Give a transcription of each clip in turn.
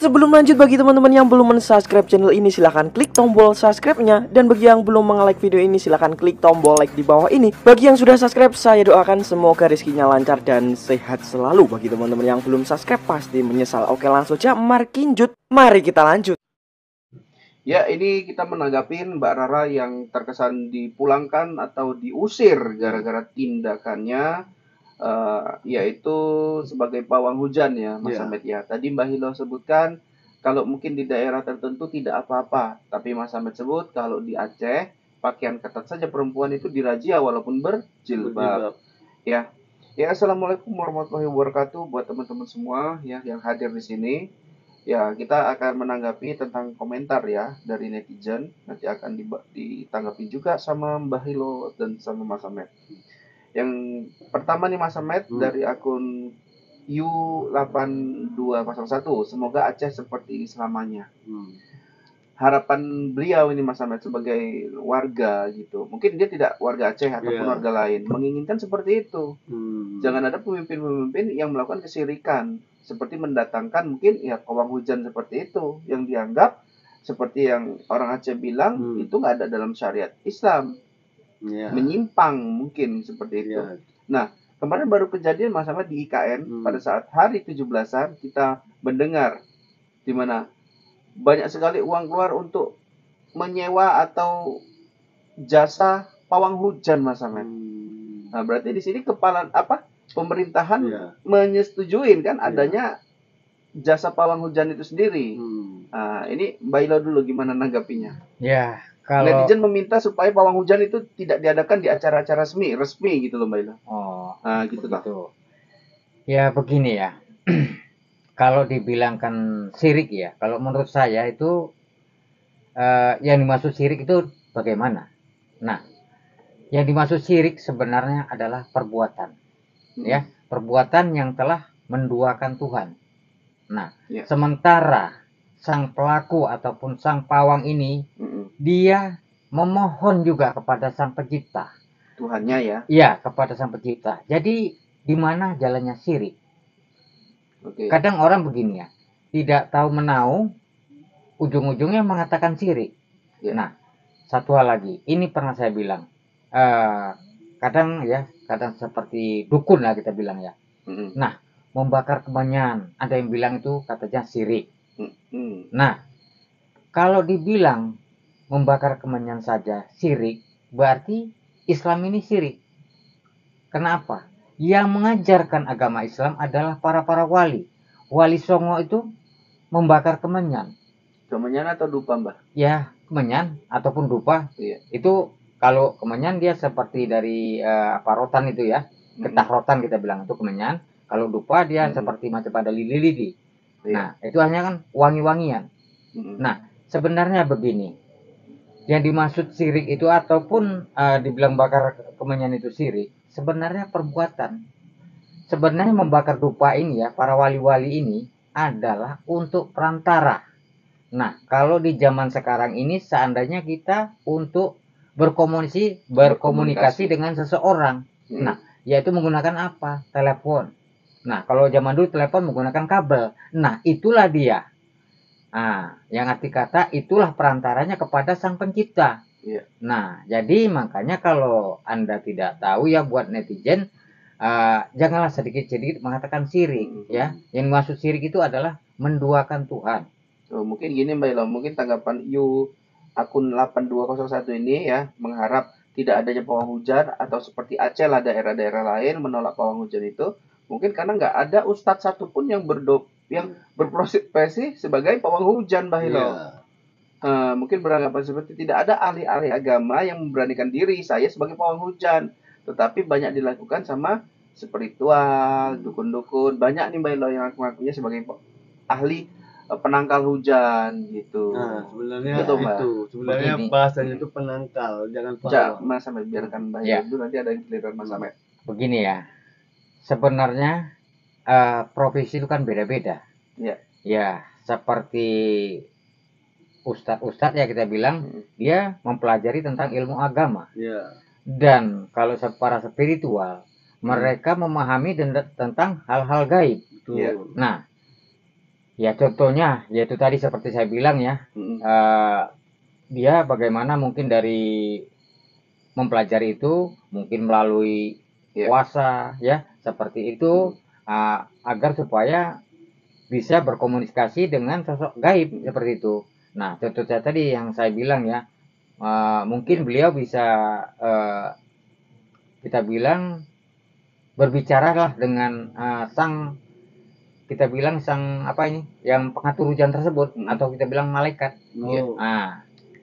sebelum lanjut, bagi teman-teman yang belum men-subscribe channel ini, silahkan klik tombol subscribe-nya. Dan bagi yang belum nge-like video ini, silahkan klik tombol like di bawah ini. Bagi yang sudah subscribe, saya doakan semoga rezekinya lancar dan sehat selalu. Bagi teman-teman yang belum subscribe, pasti menyesal. Oke, langsung aja, mari kita lanjut. Ya, ini kita menanggapi Mbak Rara yang terkesan dipulangkan atau diusir gara-gara tindakannya, yaitu sebagai pawang hujan ya, Mas Ahmed ya. Tadi Mbak Hilo sebutkan kalau mungkin di daerah tertentu tidak apa-apa, tapi Mas Ahmed sebut kalau di Aceh pakaian ketat saja perempuan itu dirazia walaupun berjilbab. Ya, Assalamualaikum warahmatullahi wabarakatuh buat teman-teman semua ya yang hadir di sini. Ya, kita akan menanggapi tentang komentar ya dari netizen. Nanti akan ditanggapi juga sama Mbah Hilo dan sama Mas Ahmed. Yang pertama nih Mas Ahmed dari akun U8201. Semoga Aceh seperti ini selamanya. Harapan beliau ini Mas Ahmed sebagai warga gitu. Mungkin dia tidak warga Aceh ataupun warga lain. Menginginkan seperti itu. Jangan ada pemimpin-pemimpin yang melakukan kesirikan. Seperti mendatangkan mungkin ya pawang hujan seperti itu. Yang dianggap seperti yang orang Aceh bilang itu nggak ada dalam syariat Islam. Menyimpang mungkin seperti itu. Nah, kemarin baru kejadian Mas Ahmed di IKN pada saat hari 17-an kita mendengar di mana banyak sekali uang keluar untuk menyewa atau jasa pawang hujan Mas Ahmed. Nah, berarti di sini pemerintahan menyetujuin kan adanya jasa pawang hujan itu sendiri. Nah, ini Mbak Ilo dulu gimana nanggapinya? Ya, kalau netizen meminta supaya pawang hujan itu tidak diadakan di acara-acara resmi gitu loh Mbak Ilo. Nah, gitu lah. Ya begini ya. Kalau dibilangkan syirik ya, kalau menurut saya itu yang dimaksud syirik itu bagaimana? Nah, yang dimaksud syirik sebenarnya adalah perbuatan, ya, perbuatan yang telah menduakan Tuhan. Nah, sementara sang pelaku ataupun sang pawang ini, dia memohon juga kepada sang pencipta. Tuhannya ya? Iya, kepada sang pencipta. Jadi, di mana jalannya syirik? Kadang orang begini ya, tidak tahu menau, ujung-ujungnya mengatakan syirik. Nah, satu hal lagi, ini pernah saya bilang, kadang seperti dukun lah kita bilang ya. Nah, membakar kemenyan, ada yang bilang itu katanya syirik. Nah, kalau dibilang membakar kemenyan saja syirik, berarti Islam ini syirik. Kenapa? Yang mengajarkan agama Islam adalah para wali. Wali Songo itu membakar kemenyan. Kemenyan atau dupa, Mbah? Ya, kemenyan ataupun dupa. Itu kalau kemenyan dia seperti dari rotan itu ya. Getah rotan kita bilang itu kemenyan. Kalau dupa dia seperti macam pada lidi-lidi. Nah, itu hanya kan wangi-wangian. Nah, sebenarnya begini. Yang dimaksud syirik itu ataupun dibilang bakar kemenyan itu syirik, sebenarnya perbuatan. Sebenarnya membakar dupa ini ya, para wali-wali ini adalah untuk perantara. Nah, kalau di zaman sekarang ini seandainya kita untuk berkomunikasi dengan seseorang. Nah, yaitu menggunakan apa? Telepon. Nah, kalau zaman dulu telepon menggunakan kabel. Nah, itulah dia. Nah, yang arti kata itulah perantaranya kepada sang pencipta. Nah, jadi makanya kalau Anda tidak tahu ya buat netizen, janganlah sedikit-sedikit mengatakan syirik ya. Yang maksud syirik itu adalah menduakan Tuhan. Mungkin gini Mbak Ilo, mungkin tanggapan akun 8201 ini ya, mengharap tidak adanya pawang hujan atau seperti Aceh lah daerah-daerah lain menolak pawang hujan itu, mungkin karena nggak ada ustadz satupun yang berprofesi sebagai pawang hujan Mbak Hilo. Mungkin beranggapan seperti tidak ada ahli-ahli agama yang memberanikan diri saya sebagai pawang hujan, tetapi banyak dilakukan sama spiritual, dukun-dukun, banyak nih Mbak Hilo yang ngakunya sebagai ahli penangkal hujan gitu. Nah, sebenarnya bahasanya itu penangkal, jangan pawang. Mas Ahmed biarkan Mbak Hilo dulu, nanti ada yang giliran Mas Ahmed. Begini ya. Sebenarnya profesi itu kan beda-beda. Ya, seperti ustadz ya kita bilang, dia mempelajari tentang ilmu agama. Dan kalau para spiritual, mereka memahami tentang hal-hal gaib. Nah, Ya contohnya, yaitu tadi seperti saya bilang ya, dia bagaimana mungkin dari mempelajari itu, mungkin melalui puasa ya, seperti itu, agar supaya bisa berkomunikasi dengan sosok gaib seperti itu. Nah, contoh saya tadi yang saya bilang ya, mungkin beliau bisa kita bilang berbicaralah dengan kita bilang sang apa ini yang pengatur hujan tersebut atau kita bilang malaikat.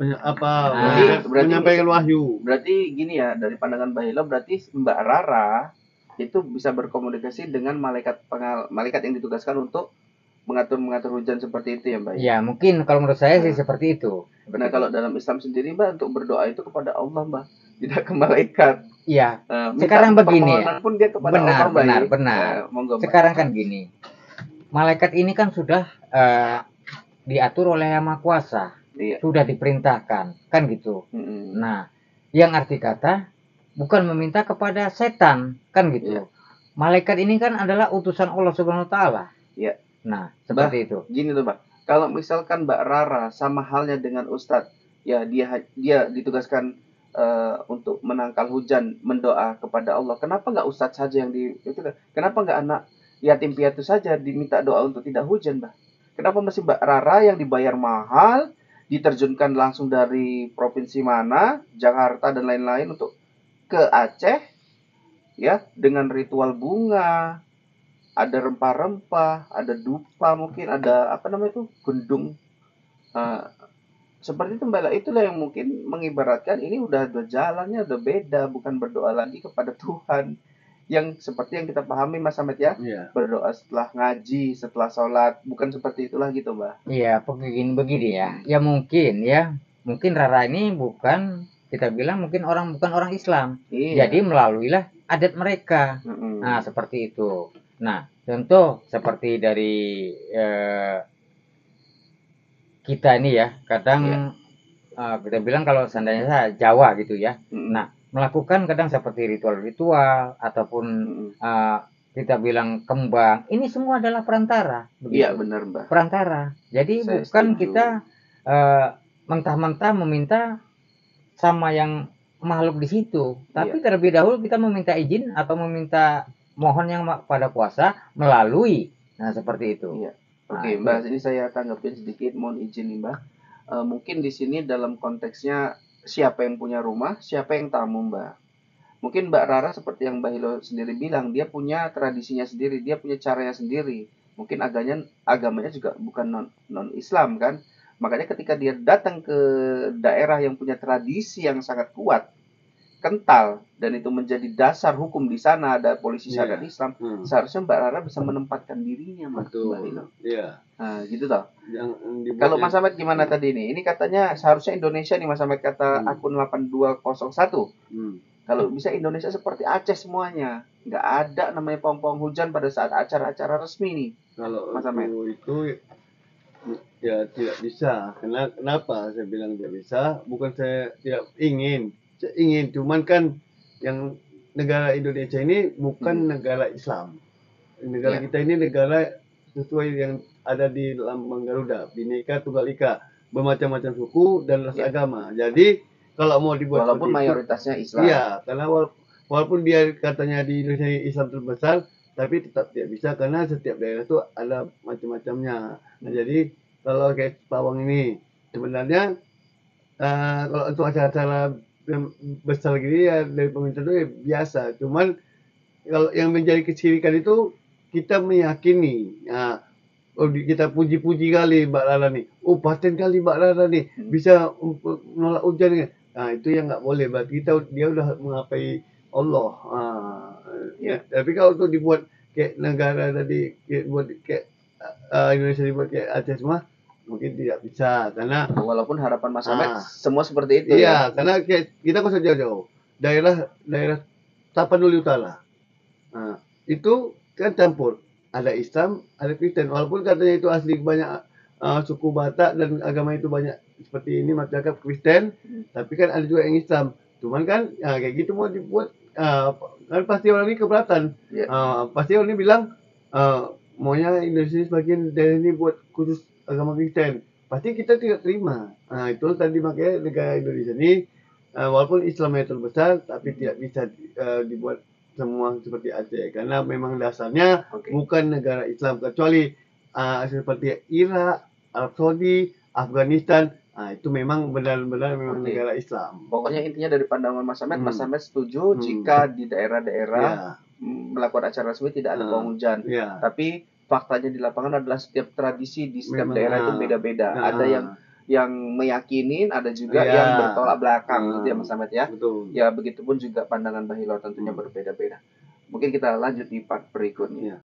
Berarti menyampaikan wahyu. Berarti gini ya, dari pandangan Mbak Hilo, berarti Mbak Rara itu bisa berkomunikasi dengan malaikat yang ditugaskan untuk mengatur hujan seperti itu ya Mbak? Ya mungkin kalau menurut saya sih seperti itu. Nah kalau dalam Islam sendiri Mbak, untuk berdoa itu kepada Allah Mbak, tidak ke malaikat. Iya. Sekarang begini ya. Pun dia kepada Allah, benar. Sekarang kan gini. Malaikat ini kan sudah diatur oleh Yang Maha Kuasa. Sudah diperintahkan, kan gitu. Nah, yang arti kata bukan meminta kepada setan, kan gitu. Malaikat ini kan adalah utusan Allah Subhanahu wa taala. Iya. Nah, seperti itu. Gini tuh, Mbak. Kalau misalkan Mbak Rara sama halnya dengan Ustadz, ya dia ditugaskan untuk menangkal hujan, mendoa kepada Allah. Kenapa nggak Ustadz saja yang kenapa nggak anak yatim piatu saja diminta doa untuk tidak hujan, Mbak? Kenapa mesti Mbak Rara yang dibayar mahal, diterjunkan langsung dari provinsi mana, Jakarta dan lain-lain untuk ke Aceh, ya, dengan ritual bunga, ada rempah-rempah, ada dupa, mungkin ada apa namanya itu, gendung, seperti itu Mbak. Itulah yang mungkin mengibaratkan ini udah jalannya udah beda, bukan berdoa lagi kepada Tuhan yang seperti yang kita pahami Mas Ahmed ya, berdoa setelah ngaji, setelah sholat, bukan seperti itulah gitu Mbak. Iya, begini ya. Ya mungkin Rara ini bukan, kita bilang mungkin bukan orang Islam. Jadi melaluilah adat mereka. Nah, seperti itu. Nah, contoh seperti dari kita ini ya, kadang kita bilang kalau seandainya Jawa gitu ya. Nah, melakukan kadang seperti ritual-ritual ataupun kita bilang kembang, ini semua adalah perantara. Iya benar Mbak. Perantara. Jadi saya bukan setuju. Kita mentah-mentah meminta sama yang makhluk di situ, tapi terlebih dahulu kita meminta izin atau meminta mohon yang pada kuasa melalui. Nah seperti itu. Iya. Oke Mbak, ini saya tanggapin sedikit, mohon izin nih Mbak. Mungkin di sini dalam konteksnya siapa yang punya rumah, siapa yang tamu Mbak. Mungkin Mbak Rara seperti yang Mbak Hilo sendiri bilang, dia punya tradisinya sendiri, dia punya caranya sendiri. Mungkin agamanya juga bukan non Islam kan. Makanya ketika dia datang ke daerah yang punya tradisi yang sangat kuat, kental, dan itu menjadi dasar hukum di sana, ada polisi syariat Islam, seharusnya Mbak Rara bisa menempatkan dirinya Mbak Hilo. Nah, gitu toh. Kalau Mas Ahmed gimana tadi ini? Ini katanya seharusnya Indonesia nih Mas Ahmed kata akun 8201. Kalau bisa Indonesia seperti Aceh semuanya, nggak ada namanya pawang-pawang hujan pada saat acara-acara resmi nih. Kalau Mas Ahmed itu ya tidak bisa. Kenapa saya bilang tidak bisa? Bukan saya tidak ingin. Saya ingin, cuman kan yang negara Indonesia ini bukan negara Islam. Negara kita ini negara sesuai yang ada di lambang Garuda, Bhinneka Tunggal Ika, bermacam-macam suku dan ras agama. Jadi kalau mau dibuat walaupun mayoritasnya Islam. Iya, karena walaupun dia katanya di Indonesia Islam terbesar, tapi tetap tidak bisa karena setiap daerah itu ada macam-macamnya. Nah, jadi kalau kayak Pawang ini sebenarnya kalau untuk acara-acara besar gini ya dari pemerintah itu ya biasa. Cuman kalau yang menjadi kesyirikan itu kita meyakini, kita puji-puji kali Mbak Rara nih. Oh paten kali Mbak Rara nih bisa menolak hujan kan. Nah itu yang nggak boleh. Berarti dia udah mengapai Allah. Tapi kalau untuk dibuat kayak negara tadi, buat kayak Indonesia dibuat kayak Aceh semua, mungkin tidak bisa karena walaupun harapan Mas Ahmed semua seperti itu. Iya, karena kita nggak usah jauh-jauh. Daerah Tapanuli Utara. Nah, itu kan campur. Ada Islam, ada Kristen. Walaupun katanya itu asli banyak suku Batak dan agama itu banyak seperti ini masyarakat Kristen, tapi kan ada juga yang Islam. Cuman kan kayak gitu mau dibuat kan pasti orang ini keberatan. Pasti orang ini bilang maunya Indonesia sebagian daerah ini buat khusus agama Kristen, pasti kita tidak terima. Nah, itu tadi makanya negara Indonesia ini walaupun Islamnya terbesar, tapi tidak bisa dibuat semua seperti Aceh, karena memang dasarnya bukan negara Islam, kecuali seperti Irak, Arab Saudi, Afghanistan. Nah, itu memang benar-benar memang negara Islam. Pokoknya intinya dari pandangan Mas Samet, Mas Samet setuju jika di daerah-daerah melakukan acara resmi tidak ada penghujan. Tapi faktanya di lapangan adalah setiap tradisi di setiap daerah itu beda-beda. Ada yang meyakinin, ada juga yang bertolak belakang, gitu ya Mas Samet ya. Betul. Ya begitupun juga pandangan Bahilo tentunya berbeda-beda. Mungkin kita lanjut di part berikutnya.